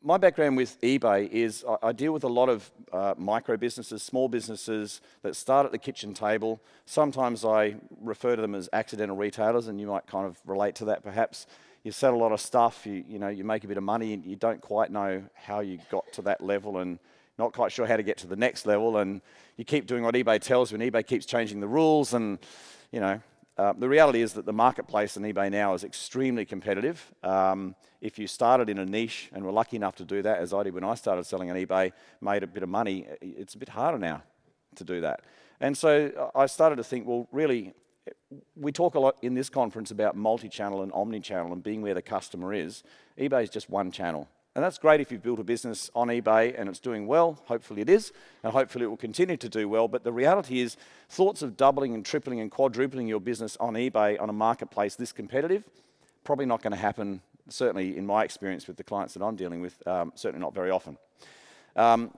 my background with eBay is I deal with a lot of micro businesses, small businesses that start at the kitchen table. Sometimes I refer to them as accidental retailers, and you might kind of relate to that perhaps. You sell a lot of stuff, you make a bit of money, and you don't quite know how you got to that level and not quite sure how to get to the next level, and you keep doing what eBay tells you, and eBay keeps changing the rules, and the reality is that the marketplace on eBay now is extremely competitive. If you started in a niche and were lucky enough to do that, as I did when I started selling on eBay, made a bit of money, it's a bit harder now to do that. And so I started to think, well, really, we talk a lot in this conference about multi-channel and omni-channel and being where the customer is. eBay is just one channel. And that's great if you've built a business on eBay and it's doing well. Hopefully it is, and hopefully it will continue to do well. But the reality is, thoughts of doubling and tripling and quadrupling your business on eBay on a marketplace this competitive, probably not going to happen, certainly in my experience with the clients that I'm dealing with, certainly not very often. A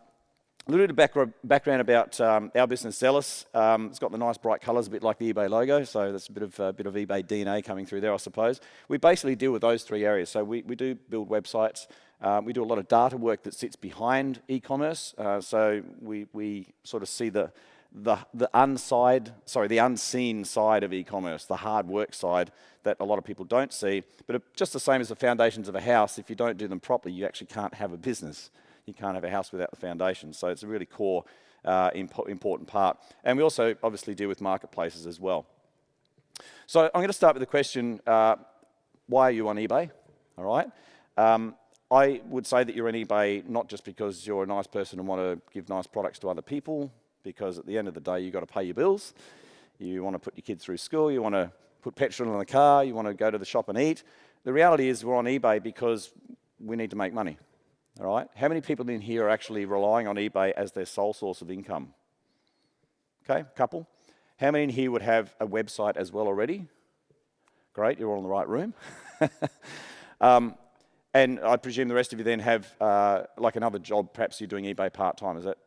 little bit of background about our business, ZELLIS. It's got the nice bright colours, a bit like the eBay logo, so that's a bit of eBay DNA coming through there, I suppose. We basically deal with those three areas. So we do build websites. We do a lot of data work that sits behind e-commerce. So we sort of see the unseen side of e-commerce, the hard work side that a lot of people don't see. But just the same as the foundations of a house, if you don't do them properly, you actually can't have a business. You can't have a house without the foundation. So it's a really core, important part. And we also obviously deal with marketplaces as well. So I'm going to start with the question, why are you on eBay? All right. I would say that you're on eBay not just because you're a nice person and want to give nice products to other people, because at the end of the day, you've got to pay your bills. You want to put your kids through school. You want to put petrol in the car. You want to go to the shop and eat. The reality is we're on eBay because we need to make money. All right? How many people in here are actually relying on eBay as their sole source of income? Okay, couple. How many in here would have a website as well already? Great, you're all in the right room. And I presume the rest of you then have like another job, perhaps you're doing eBay part-time. Is that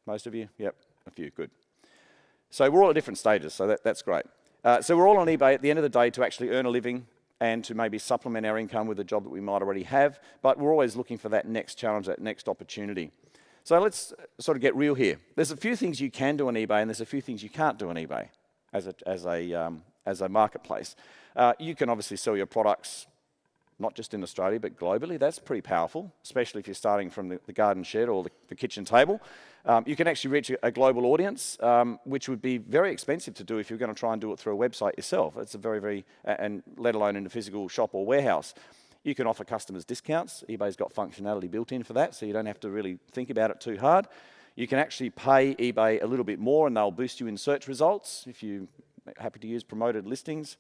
most of you? Yep, a few, good. So we're all at different stages, so that's great. So we're all on eBay at the end of the day to actually earn a living and to maybe supplement our income with a job that we might already have, but we're always looking for that next challenge, that next opportunity. So let's sort of get real here. There's a few things you can do on eBay, and there's a few things you can't do on eBay as a marketplace. You can obviously sell your products not just in Australia, but globally. That's pretty powerful, especially if you're starting from the garden shed or the kitchen table. You can actually reach a global audience, which would be very expensive to do if you're going to try and do it through a website yourself. It's a very, and let alone in a physical shop or warehouse. You can offer customers discounts. eBay's got functionality built in for that, so you don't have to really think about it too hard. You can actually pay eBay a little bit more and they'll boost you in search results if you're happy to use promoted listings.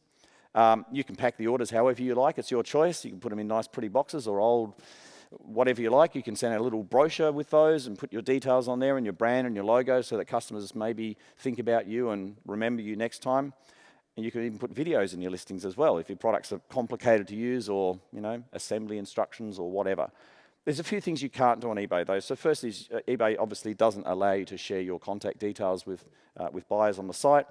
You can pack the orders however you like. It's your choice. You can put them in nice pretty boxes or old, whatever you like. You can send out a little brochure with those and put your details on there and your brand and your logo so that customers maybe think about you and remember you next time. And you can even put videos in your listings as well if your products are complicated to use or, assembly instructions or whatever. There's a few things you can't do on eBay though. So first is eBay obviously doesn't allow you to share your contact details with buyers on the site.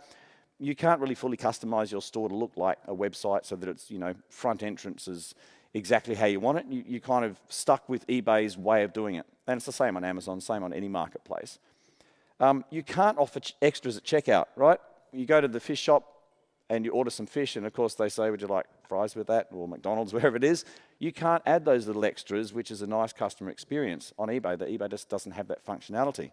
You can't really fully customize your store to look like a website so that it's, front entrance is exactly how you want it. You're kind of stuck with eBay's way of doing it. And it's the same on Amazon, same on any marketplace. You can't offer extras at checkout, right? You go to the fish shop and you order some fish, and of course they say, would you like fries with that, or McDonald's, wherever it is. You can't add those little extras, which is a nice customer experience on eBay. That eBay just doesn't have that functionality.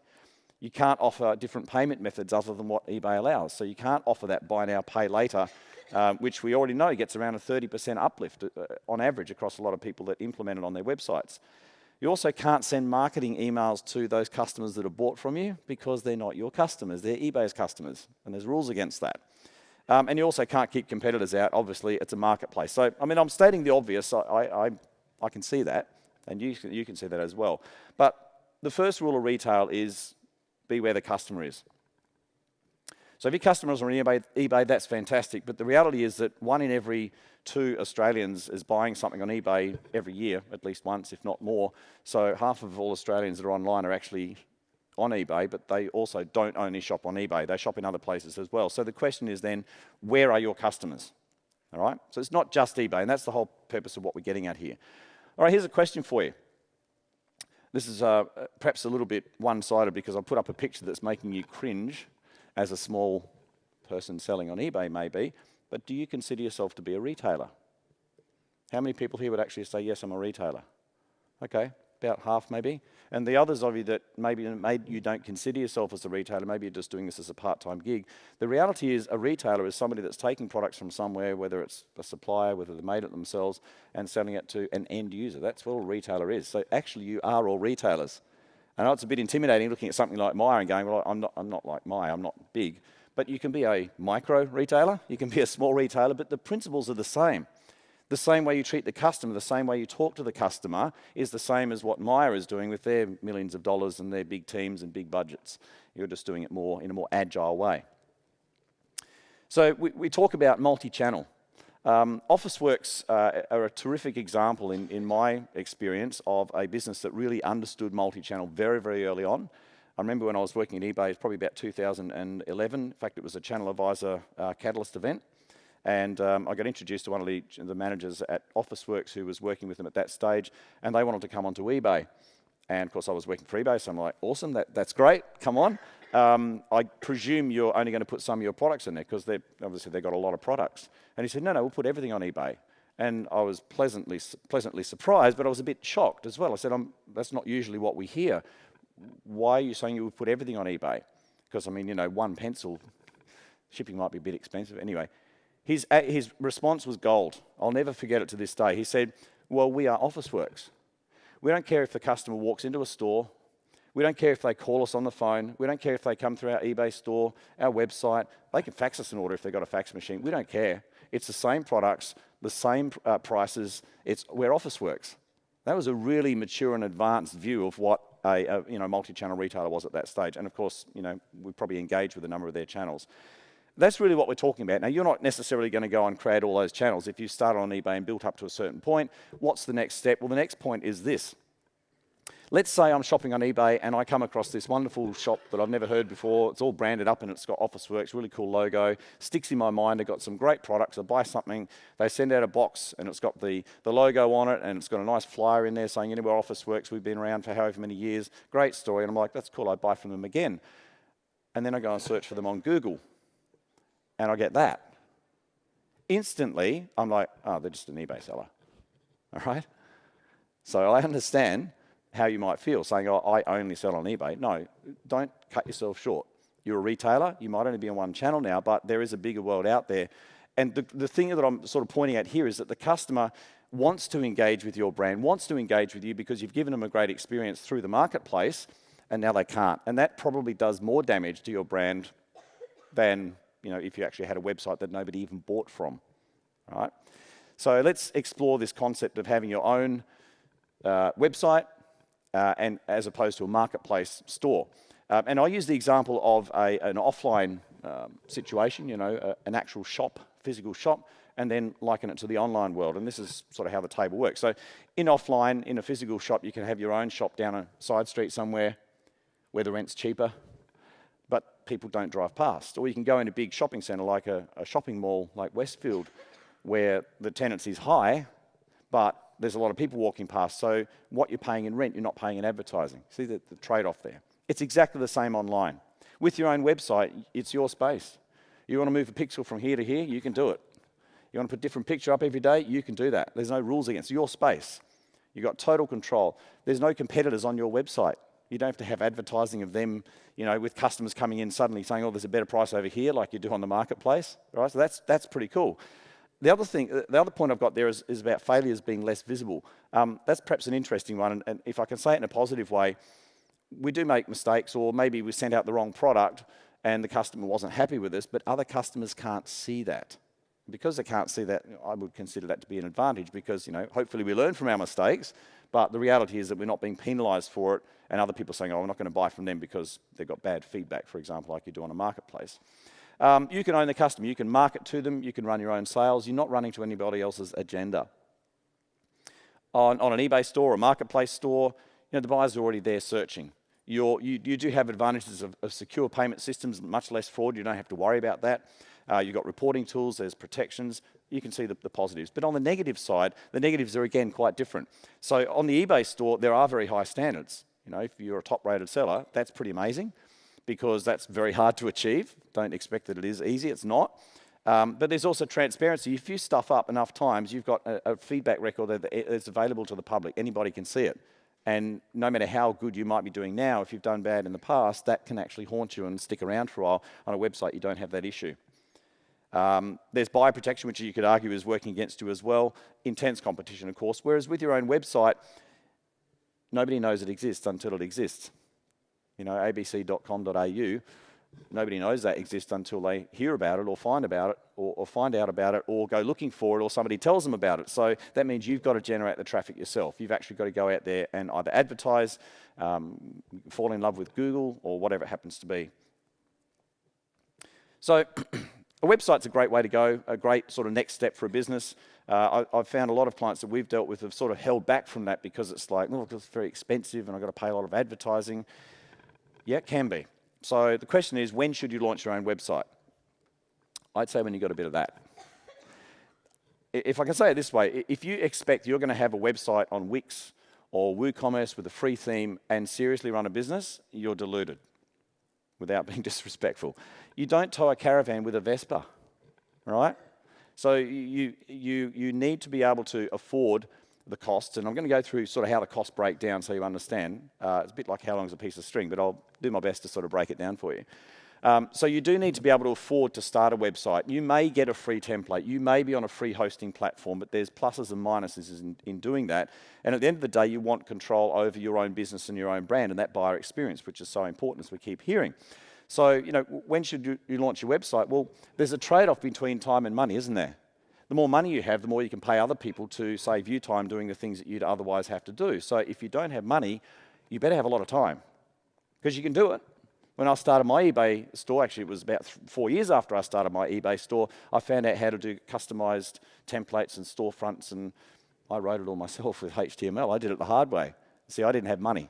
You can't offer different payment methods other than what eBay allows. So you can't offer that buy now, pay later, which we already know gets around a 30% uplift on average across a lot of people that implement it on their websites. You also can't send marketing emails to those customers that have bought from you because they're not your customers, they're eBay's customers, and there's rules against that. And you also can't keep competitors out. Obviously, it's a marketplace. So, I'm stating the obvious. I can see that, and you can see that as well. But the first rule of retail is be where the customer is. So if your customers are on eBay, that's fantastic. But the reality is that 1 in every 2 Australians is buying something on eBay every year, at least once, if not more. So half of all Australians that are online are actually on eBay, but they also don't only shop on eBay. They shop in other places as well. So the question is then, where are your customers? All right? So it's not just eBay, and that's the whole purpose of what we're getting at here. All right, here's a question for you. This is perhaps a little bit one-sided because I put up a picture that's making you cringe as a small person selling on eBay maybe, but do you consider yourself to be a retailer? How many people here would actually say, yes, I'm a retailer? Okay, about half maybe. And the others of you that maybe you don't consider yourself as a retailer, maybe you're just doing this as a part-time gig. The reality is a retailer is somebody that's taking products from somewhere, whether it's a supplier, whether they made it themselves, and selling it to an end user. That's what a retailer is. So actually you are all retailers. I know it's a bit intimidating looking at something like Myer and going, well, I'm not like Myer, I'm not big. But you can be a micro retailer, you can be a small retailer, but the principles are the same. The same way you treat the customer, the same way you talk to the customer is the same as what Myer is doing with their millions of dollars and their big teams and big budgets. You're just doing it more in a more agile way. So we talk about multi-channel. Officeworks are a terrific example in my experience of a business that really understood multi-channel very, very early on. I remember when I was working at eBay, it's probably about 2011. In fact, it was a Channel Advisor Catalyst event. And I got introduced to one of the managers at Officeworks who was working with them at that stage, and they wanted to come onto eBay. And of course I was working for eBay, so I'm like, awesome, that's great, come on. I presume you're only going to put some of your products in there because obviously they've got a lot of products. And he said, no, we'll put everything on eBay. And I was pleasantly surprised, but I was a bit shocked as well. I said, that's not usually what we hear. Why are you saying you would put everything on eBay? Because I mean, you know, one pencil, shipping might be a bit expensive. Anyway. His response was gold. I'll never forget it to this day. He said, well, we are Officeworks. We don't care if the customer walks into a store. We don't care if they call us on the phone. We don't care if they come through our eBay store, our website. They can fax us an order if they've got a fax machine. We don't care. It's the same products, the same prices. We're Officeworks. That was a really mature and advanced view of what a multi-channel retailer was at that stage. And of course, you know, we probably engaged with a number of their channels. That's really what we're talking about. Now, you're not necessarily going to go and create all those channels. If you started on eBay and built up to a certain point, what's the next step? Well, the next point is this. Let's say I'm shopping on eBay and I come across this wonderful shop that I've never heard before. It's all branded up and it's got Officeworks, really cool logo. Sticks in my mind. They've got some great products. I buy something. They send out a box and it's got the logo on it and it's got a nice flyer in there saying, anywhere Officeworks, we've been around for however many years. Great story. And I'm like, that's cool. I buy from them again. And then I go and search for them on Google. And I get that. Instantly, I'm like, oh, they're just an eBay seller. All right? So I understand how you might feel, saying, oh, I only sell on eBay. No, don't cut yourself short. You're a retailer. You might only be on one channel now, but there is a bigger world out there. And the thing that I'm sort of pointing at here is that the customer wants to engage with your brand, wants to engage with you because you've given them a great experience through the marketplace, and now they can't. And that probably does more damage to your brand than if you actually had a website that nobody even bought from, all right? So let's explore this concept of having your own website and as opposed to a marketplace store. And I use the example of an offline situation, an actual shop, physical shop, and then liken it to the online world. And this is sort of how the table works. So in offline, in a physical shop, you can have your own shop down a side street somewhere where the rent's cheaper, but people don't drive past. Or you can go in a big shopping centre like a shopping mall like Westfield, where the tenancy is high, but there's a lot of people walking past. So what you're paying in rent, you're not paying in advertising. See the trade-off there. It's exactly the same online. With your own website, it's your space. You want to move a pixel from here to here, you can do it. You want to put a different picture up every day, you can do that. There's no rules against your space. You've got total control. There's no competitors on your website. You don't have to have advertising of them, with customers coming in suddenly saying, oh, there's a better price over here, like you do on the marketplace, right? So that's pretty cool. The other point I've got there is about failures being less visible. That's perhaps an interesting one, and if I can say it in a positive way, we do make mistakes, or maybe we sent out the wrong product and the customer wasn't happy with us, but other customers can't see that. Because they can't see that, I would consider that to be an advantage because, hopefully we learn from our mistakes, but the reality is that we're not being penalised for it, and other people saying, oh, I'm not going to buy from them because they've got bad feedback, for example, like you do on a marketplace. You can own the customer. You can market to them. You can run your own sales. You're not running to anybody else's agenda. On an eBay store or a marketplace store, the buyers are already there searching. You do have advantages of secure payment systems, much less fraud. You don't have to worry about that. You've got reporting tools. There's protections. you can see the positives. But on the negative side, the negatives are again quite different. So on the eBay store, there are very high standards. You know, if you're a top-rated seller, that's pretty amazing because that's very hard to achieve. Don't expect that it is easy, it's not. But there's also transparency. If you stuff up enough times, you've got a feedback record that's available to the public. Anybody can see it. And no matter how good you might be doing now, if you've done bad in the past, that can actually haunt you and stick around for a while. On a website, you don't have that issue. There's buyer protection, which you could argue is working against you as well. Intense competition, of course. Whereas with your own website, nobody knows it exists until it exists. You know, abc.com.au, nobody knows that exists until they hear about it or find about it or find out about it or go looking for it or somebody tells them about it. So that means you've got to generate the traffic yourself. You've actually got to go out there and either advertise, fall in love with Google or whatever it happens to be. So a website's a great way to go, a great sort of next step for a business. I've found a lot of clients that we've dealt with have sort of held back from that because it's like, oh, it's very expensive and I've got to pay a lot of advertising. Yeah, it can be. So the question is, when should you launch your own website? I'd say when you've got a bit of that. If I can say it this way, if you expect you're going to have a website on Wix or WooCommerce with a free theme and seriously run a business, you're deluded, without being disrespectful. You don't tow a caravan with a Vespa, right? So you need to be able to afford the costs, and I'm going to go through sort of how the costs break down so you understand. It's a bit like how long's a piece of string, but I'll do my best to sort of break it down for you. So you do need to be able to afford to start a website. You may get a free template. You may be on a free hosting platform, but there's pluses and minuses in doing that. And at the end of the day, you want control over your own business and your own brand and that buyer experience, which is so important, as we keep hearing. So, you know, when should you launch your website? Well, there's a trade-off between time and money, isn't there? The more money you have, the more you can pay other people to save you time doing the things that you'd otherwise have to do. So if you don't have money, you better have a lot of time because you can do it. When I started my eBay store, actually it was about 4 years after I started my eBay store, I found out how to do customized templates and storefronts, and I wrote it all myself with HTML. I did it the hard way. See, I didn't have money.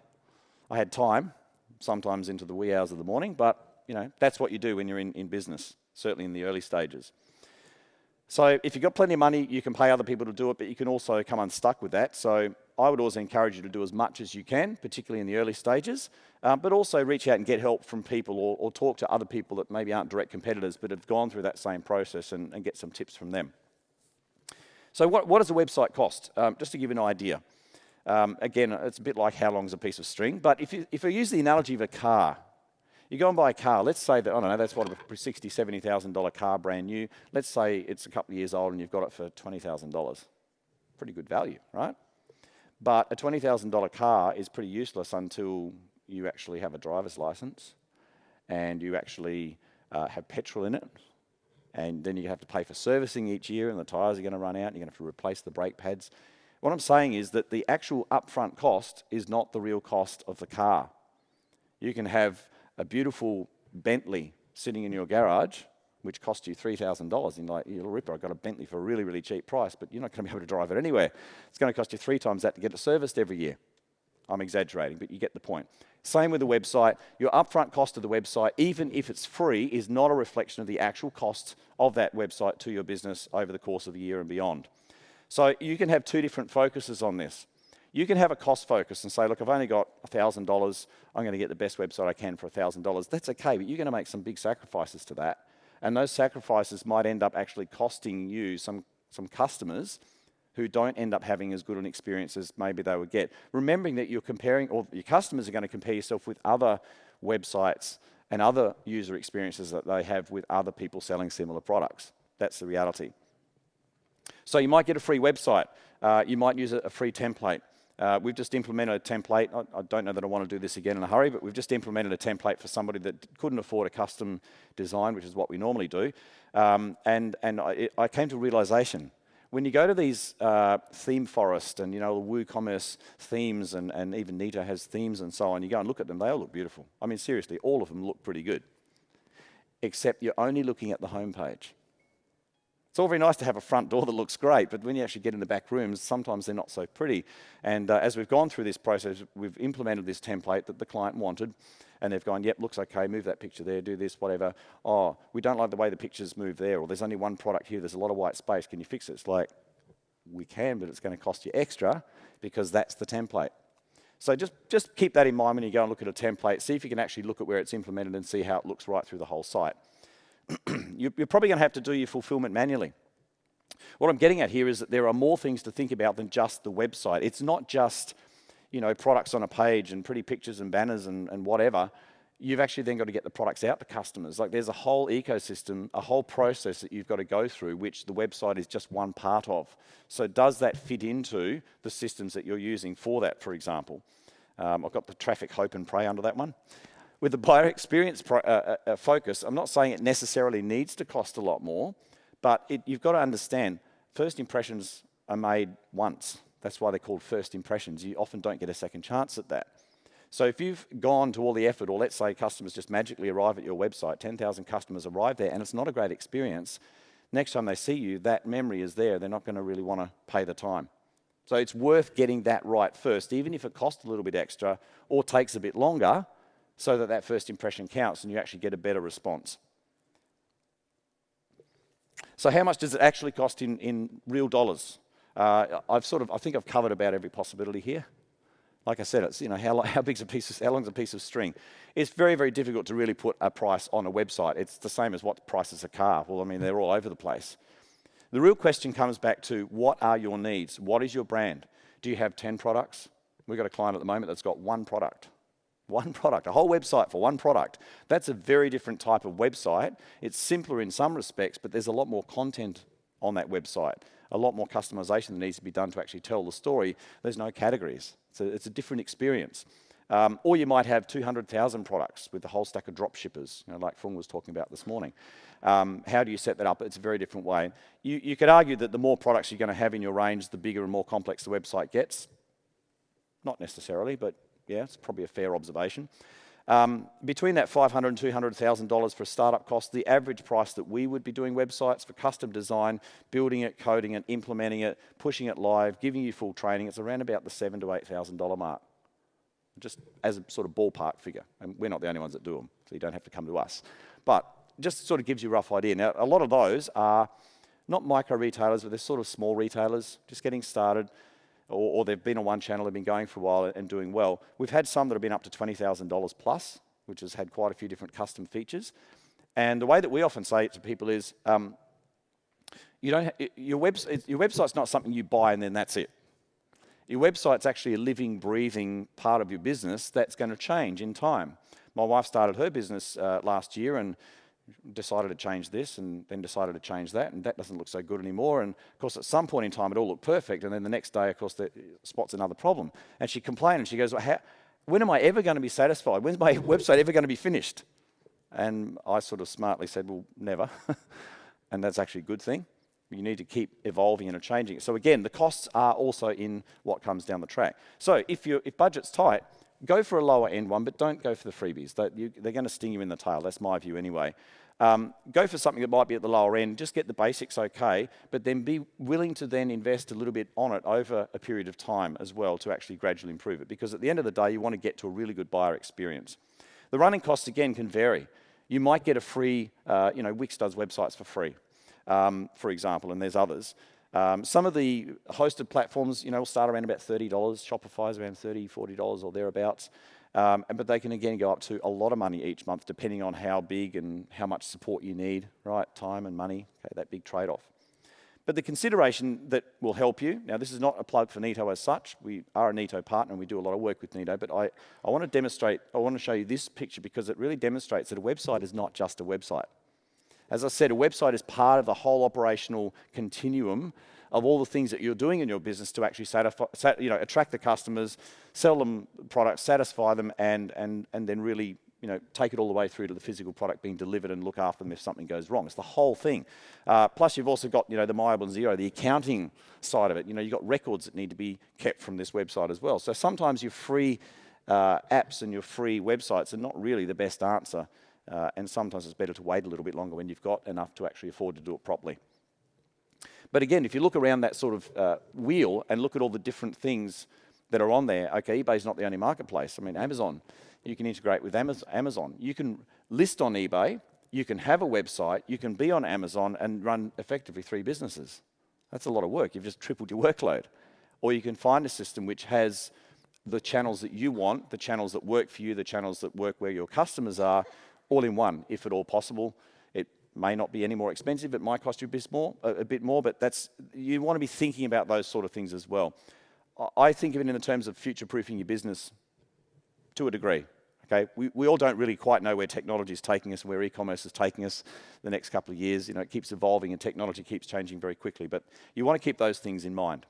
I had time, sometimes into the wee hours of the morning, but you know, that's what you do when you're in business, certainly in the early stages. So if you've got plenty of money, you can pay other people to do it, but you can also come unstuck with that. So I would always encourage you to do as much as you can, particularly in the early stages, but also reach out and get help from people or talk to other people that maybe aren't direct competitors but have gone through that same process and get some tips from them. So what does a website cost? Just to give you an idea. Again, it's a bit like how long's a piece of string, but if I use the analogy of a car, you go and buy a car, let's say that, I don't know, that's what, a $60,000, $70,000 car, brand new. Let's say it's a couple of years old and you've got it for $20,000. Pretty good value, right? But a $20,000 car is pretty useless until you actually have a driver's license and you actually have petrol in it. And then you have to pay for servicing each year and the tyres are going to run out and you're going to have to replace the brake pads. What I'm saying is that the actual upfront cost is not the real cost of the car. You can have a beautiful Bentley sitting in your garage, which costs you $3,000. And like, you little ripper, I got a Bentley for a really, really cheap price, but you're not going to be able to drive it anywhere. It's going to cost you 3 times that to get it serviced every year. I'm exaggerating, but you get the point. Same with the website. Your upfront cost of the website, even if it's free, is not a reflection of the actual cost of that website to your business over the course of the year and beyond. So you can have 2 different focuses on this. You can have a cost focus and say, look, I've only got $1,000. I'm going to get the best website I can for $1,000. That's okay, but you're going to make some big sacrifices to that. And those sacrifices might end up actually costing you some customers who don't end up having as good an experience as maybe they would get. Remembering that you're comparing, or your customers are going to compare yourself with other websites and other user experiences that they have with other people selling similar products. That's the reality. So you might get a free website. You might use a free template. We've just implemented a template. I don't know that I want to do this again in a hurry, but we've just implemented a template for somebody that couldn't afford a custom design, which is what we normally do. And I came to a realization. When you go to these theme forests and, you know, the WooCommerce themes and even Nito has themes and so on, you go and look at them, they all look beautiful. I mean, seriously, all of them look pretty good. Except you're only looking at the homepage. It's all very nice to have a front door that looks great, but when you actually get in the back rooms, sometimes they're not so pretty. And as we've gone through this process, we've implemented this template that the client wanted, and they've gone, yep, looks okay, move that picture there, do this, whatever. Oh, we don't like the way the pictures move there, or there's only one product here, there's a lot of white space, can you fix it? It's like, we can, but it's going to cost you extra because that's the template. So just keep that in mind when you go and look at a template. See if you can actually look at where it's implemented and see how it looks right through the whole site. You're probably going to have to do your fulfillment manually. What I'm getting at here is that there are more things to think about than just the website. It's not just, you know, products on a page and pretty pictures and banners and whatever. You've actually then got to get the products out to customers. Like there's a whole ecosystem, a whole process that you've got to go through, which the website is just one part of. So does that fit into the systems that you're using for that, for example? I've got the traffic hope and pray under that one. With the buyer experience focus, I'm not saying it necessarily needs to cost a lot more, but you've got to understand, first impressions are made once. That's why they're called first impressions. You often don't get a second chance at that. So if you've gone to all the effort, or let's say customers just magically arrive at your website, 10,000 customers arrive there, and it's not a great experience, next time they see you, that memory is there. They're not going to really want to pay the time. So it's worth getting that right first, even if it costs a little bit extra or takes a bit longer, so that that first impression counts and you actually get a better response. So how much does it actually cost in real dollars? I think I've covered about every possibility here. Like I said, it's, you know, how long's a piece of string? It's very, very difficult to really put a price on a website. It's the same as what prices a car. Well, I mean, they're all over the place. The real question comes back to, what are your needs? What is your brand? Do you have 10 products? We've got a client at the moment that's got one product. One product, a whole website for one product. That's a very different type of website. It's simpler in some respects, but there's a lot more content on that website, a lot more customization that needs to be done to actually tell the story. There's no categories. It's a different experience. Or you might have 200,000 products with a whole stack of drop shippers, you know, like Fung was talking about this morning. How do you set that up? It's a very different way. You could argue that the more products you're going to have in your range, the bigger and more complex the website gets. Not necessarily, but yeah, it's probably a fair observation. Between that $500,000 and $200,000 for a startup cost, the average price that we would be doing websites for custom design, building it, coding it, implementing it, pushing it live, giving you full training, it's around about the $7,000 to $8,000 mark. Just as a sort of ballpark figure. And we're not the only ones that do them, so you don't have to come to us. But just sort of gives you a rough idea. Now, a lot of those are not micro retailers, but they're sort of small retailers, just getting started. Or they've been on one channel, they've been going for a while and doing well. We've had some that have been up to $20,000 plus, which has had quite a few different custom features. And the way that we often say it to people is, your website's not something you buy and then that's it. Your website's actually a living, breathing part of your business that's going to change in time. My wife started her business last year and decided to change this and then decided to change that, and that doesn't look so good anymore. And of course, at some point in time, it all looked perfect, and then the next day, of course, that spots another problem. And she complained, and she goes, well, when am I ever going to be satisfied? When's my website ever going to be finished? And I sort of smartly said, well, never. And that's actually a good thing. You need to keep evolving and changing it. So again, the costs are also in what comes down the track. So if budget's tight, go for a lower end one, but don't go for the freebies. They're going to sting you in the tail. That's my view anyway. Go for something that might be at the lower end. Just get the basics okay, but then be willing to then invest a little bit on it over a period of time as well to actually gradually improve it. Because at the end of the day, you want to get to a really good buyer experience. The running costs, again, can vary. You might get a free, Wix does websites for free, for example, and there's others. Some of the hosted platforms, will start around about $30. Shopify's around $30, $40 or thereabouts. But they can again go up to a lot of money each month, depending on how big and how much support you need, right? Time and money, okay, that big trade-off. But the consideration that will help you, now this is not a plug for Neato as such. We are a Neato partner and we do a lot of work with Neato, but I want to show you this picture because it really demonstrates that a website is not just a website. As I said, a website is part of the whole operational continuum of all the things that you're doing in your business to actually attract the customers, sell them products, satisfy them, and then really take it all the way through to the physical product being delivered and look after them if something goes wrong. It's the whole thing. Plus, you've also got the MyAble and Xero, the accounting side of it. You've got records that need to be kept from this website as well. So sometimes your free apps and your free websites are not really the best answer. And sometimes it's better to wait a little bit longer when you've got enough to actually afford to do it properly. But again, if you look around that sort of wheel and look at all the different things that are on there, okay, eBay's not the only marketplace. I mean, Amazon, you can integrate with Amazon. You can list on eBay, you can have a website, you can be on Amazon and run effectively 3 businesses. That's a lot of work. You've just tripled your workload. Or you can find a system which has the channels that you want, the channels that work for you, the channels that work where your customers are, all in one, if at all possible. It may not be any more expensive. It might cost you a bit more, but you want to be thinking about those sort of things as well. I think of it in the terms of future-proofing your business to a degree. Okay, we all don't really quite know where technology is taking us, where e-commerce is taking us the next couple of years. You know, it keeps evolving and technology keeps changing very quickly, but you want to keep those things in mind.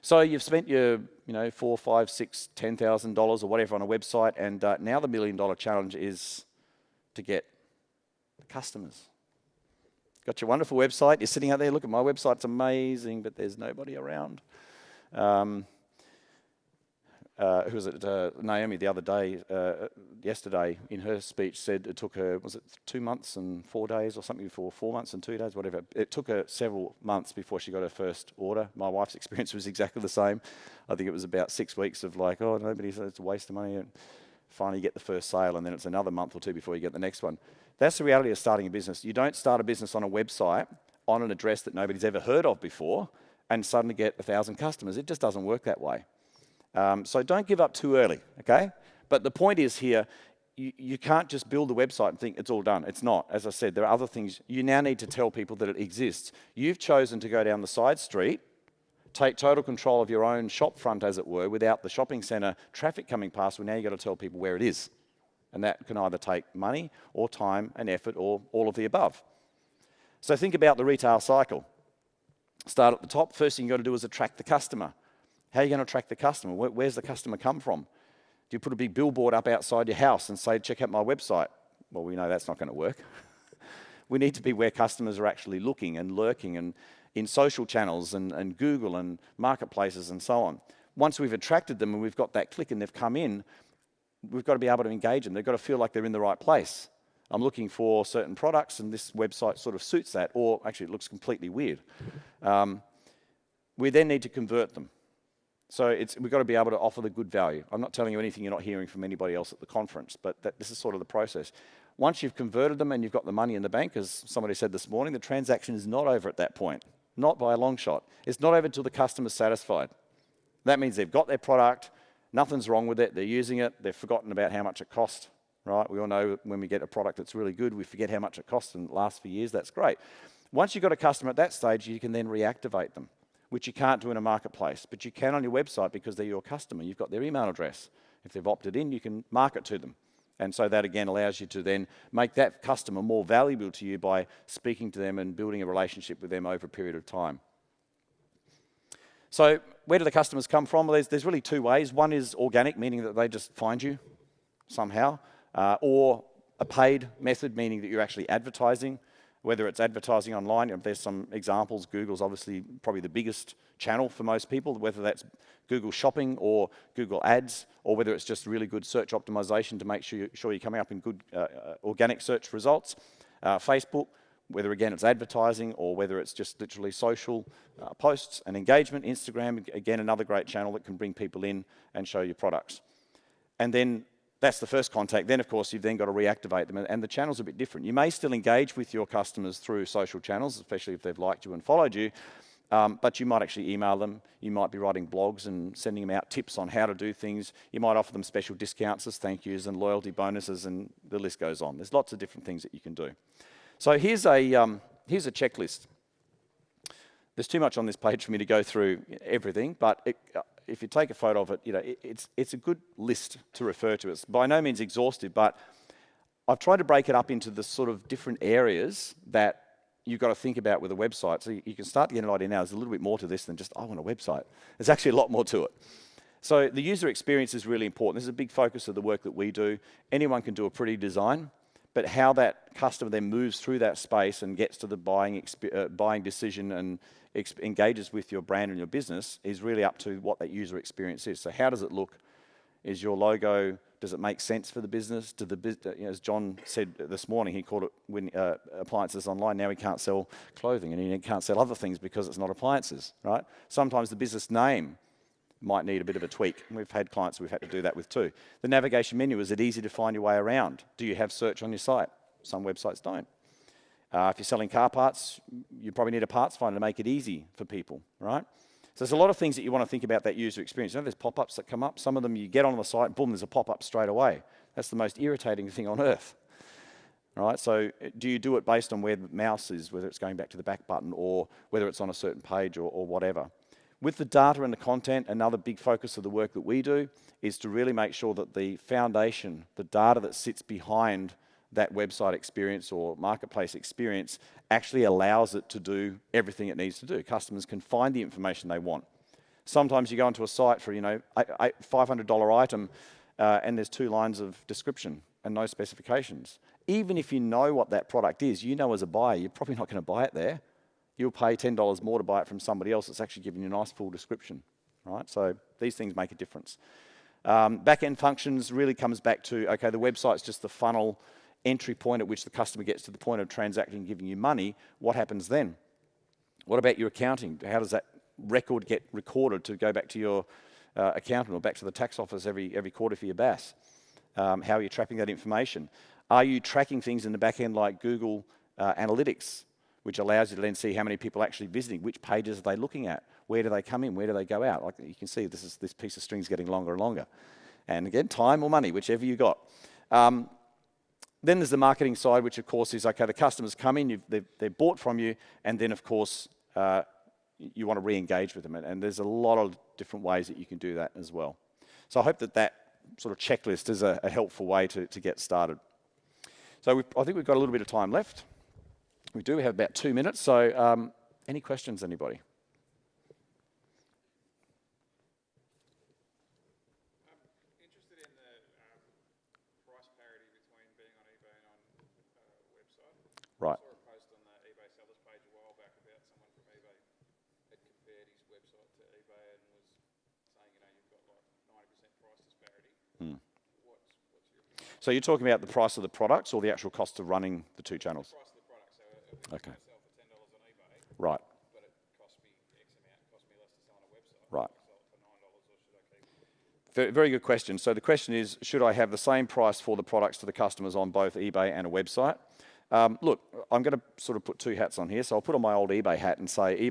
So you've spent your, $4,000, $5,000, $6,000, $10,000 or whatever on a website, and now the $1 million challenge is to get customers. Got your wonderful website. You're sitting out there. Look at my website. It's amazing, but there's nobody around. Who was it? Naomi the other day, yesterday, in her speech said it took her, was it 2 months and 4 days or something before, 4 months and 2 days, whatever. It took her several months before she got her first order. My wife's experience was exactly the same. I think it was about 6 weeks of like, oh, nobody said it's a waste of money. And finally you get the first sale, and then it's another month or 2 before you get the next one. That's the reality of starting a business. You don't start a business on a website, on an address that nobody's ever heard of before, and suddenly get 1,000 customers. It just doesn't work that way. So don't give up too early, okay? But the point is here, you can't just build the website and think it's all done. It's not. As I said, there are other things. You now need to tell people that it exists. You've chosen to go down the side street, take total control of your own shop front, as it were, without the shopping centre traffic coming past. Well, now you've got to tell people where it is. And that can either take money or time and effort or all of the above. So think about the retail cycle. Start at the top. First thing you've got to do is attract the customer. How are you going to attract the customer? Where's the customer come from? Do you put a big billboard up outside your house and say, check out my website? Well, we know that's not going to work. We need to be where customers are actually looking and lurking, and in social channels and Google and marketplaces and so on. Once we've attracted them and we've got that click and they've come in, we've got to be able to engage them. They've got to feel like they're in the right place. I'm looking for certain products and this website sort of suits that, or actually it looks completely weird. We then need to convert them. So we've got to be able to offer the good value. I'm not telling you anything you're not hearing from anybody else at the conference, but this is sort of the process. Once you've converted them and you've got the money in the bank, as somebody said this morning, the transaction is not over at that point, not by a long shot. It's not over until the customer's satisfied. That means they've got their product, nothing's wrong with it, they're using it, they've forgotten about how much it cost, right? We all know when we get a product that's really good, we forget how much it costs and it lasts for years. That's great. Once you've got a customer at that stage, you can then reactivate them, which you can't do in a marketplace, but you can on your website because they're your customer. You've got their email address. If they've opted in, you can market to them. And so that, again, allows you to then make that customer more valuable to you by speaking to them and building a relationship with them over a period of time. So where do the customers come from? Well, there's really 2 ways. One is organic, meaning that they just find you somehow, or a paid method, meaning that you're actually advertising. Whether it's advertising online, there's some examples. Google's obviously probably the biggest channel for most people, whether that's Google Shopping or Google Ads, or whether it's just really good search optimization to make sure you're coming up in good organic search results. Facebook, whether again it's advertising or whether it's just literally social posts and engagement. Instagram, again, another great channel that can bring people in and show you products. And then that's the first contact. Then, of course, you've then got to reactivate them, and the channel's a bit different. You may still engage with your customers through social channels, especially if they've liked you and followed you, but you might actually email them. You might be writing blogs and sending them out tips on how to do things. You might offer them special discounts as thank yous and loyalty bonuses, and the list goes on. There's lots of different things that you can do. So here's a checklist. There's too much on this page for me to go through everything, but if you take a photo of it, it's a good list to refer to. It's by no means exhaustive, but I've tried to break it up into the sort of different areas that you've got to think about with a website. So you can start to get an idea now. There's a little bit more to this than just, I want a website. There's actually a lot more to it. So the user experience is really important. This is a big focus of the work that we do. Anyone can do a pretty design, but how that customer then moves through that space and gets to the buying decision and engages with your brand and your business is really up to what that user experience is. So how does it look? Is your logo Does it make sense for the business? As John said this morning, he called it when appliances online. Now he can't sell clothing, and he can't sell other things because it's not appliances, right? Sometimes the business name might need a bit of a tweak. We've had clients we've had to do that with too. The navigation menu, is it easy to find your way around? Do you have search on your site? Some websites don't. If you're selling car parts, you probably need a parts finder to make it easy for people, right? So there's a lot of things that you want to think about that user experience. You know, there's pop-ups that come up. Some of them you get on the site, boom, there's a pop-up straight away. That's the most irritating thing on earth. All right, so do you do it based on where the mouse is, whether it's going back to the back button or whether it's on a certain page or whatever? With the data and the content, another big focus of the work that we do is to really make sure that the foundation, the data that sits behind that website experience or marketplace experience actually allows it to do everything it needs to do. Customers can find the information they want. Sometimes you go onto a site for, a $500 item and there's 2 lines of description and no specifications. Even if you know what that product is, you know as a buyer, you're probably not going to buy it there. You'll pay $10 more to buy it from somebody else that's actually giving you a nice full description, right? So these things make a difference. Back-end functions really comes back to, okay, the website's just the funnel entry point at which the customer gets to the point of transacting and giving you money. What happens then? What about your accounting? How does that record get recorded to go back to your accountant or back to the tax office every quarter for your BAS? How are you tracking that information? Are you tracking things in the back end like Google Analytics, which allows you to then see how many people are actually visiting, which pages are they looking at, where do they come in, where do they go out? Like you can see, this piece of string is getting longer and longer. And again, time or money, whichever you got. Then there's the marketing side, which of course is, okay, the customers come in, they've bought from you, and then of course, you want to re-engage with them. And there's a lot of different ways that you can do that as well. So I hope that sort of checklist is a helpful way to get started. So I think we've got a little bit of time left. We do have about 2 minutes, so any questions, anybody? Right. I saw a post on the eBay sellers page a while back about someone from eBay had compared his website to eBay and was saying, you've got like 90% price disparity. What's your opinion? So you're talking about the price of the products or the actual cost of running the 2 channels? The price of the product. So if okay. I sell for $10 on eBay, right. But it cost me X amount, it cost me less to sell on a website. Right. I sell it for $9 or should I keep it? Very good question. So the question is, should I have the same price for the products to the customers on both eBay and a website? Look, I'm going to sort of put 2 hats on here. So I'll put on my old eBay hat and say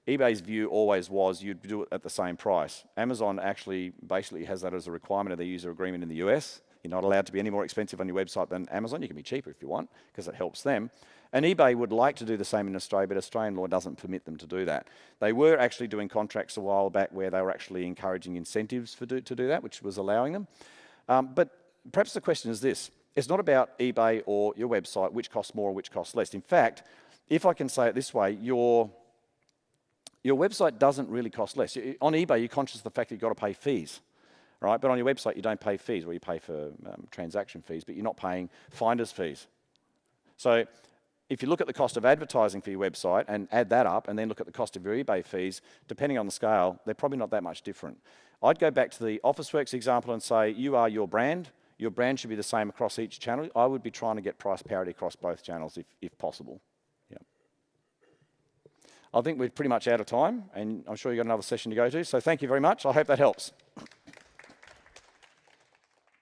eBay's view always was you'd do it at the same price. Amazon actually basically has that as a requirement of their user agreement in the US. You're not allowed to be any more expensive on your website than Amazon. You can be cheaper if you want because it helps them. And eBay would like to do the same in Australia, but Australian law doesn't permit them to do that. They were actually doing contracts a while back where they were actually encouraging incentives to do that, which was allowing them. But perhaps the question is this. It's not about eBay or your website, which costs more or which costs less. In fact, if I can say it this way, your website doesn't really cost less. On eBay, you're conscious of the fact that you've got to pay fees, right? But on your website, you don't pay fees, or you pay for transaction fees, but you're not paying finder's fees. So if you look at the cost of advertising for your website and add that up, and then look at the cost of your eBay fees, depending on the scale, they're probably not that much different. I'd go back to the Officeworks example and say, you are your brand. Your brand should be the same across each channel. I would be trying to get price parity across both channels if possible. Yeah. I think we're pretty much out of time, and I'm sure you've got another session to go to. So thank you very much. I hope that helps.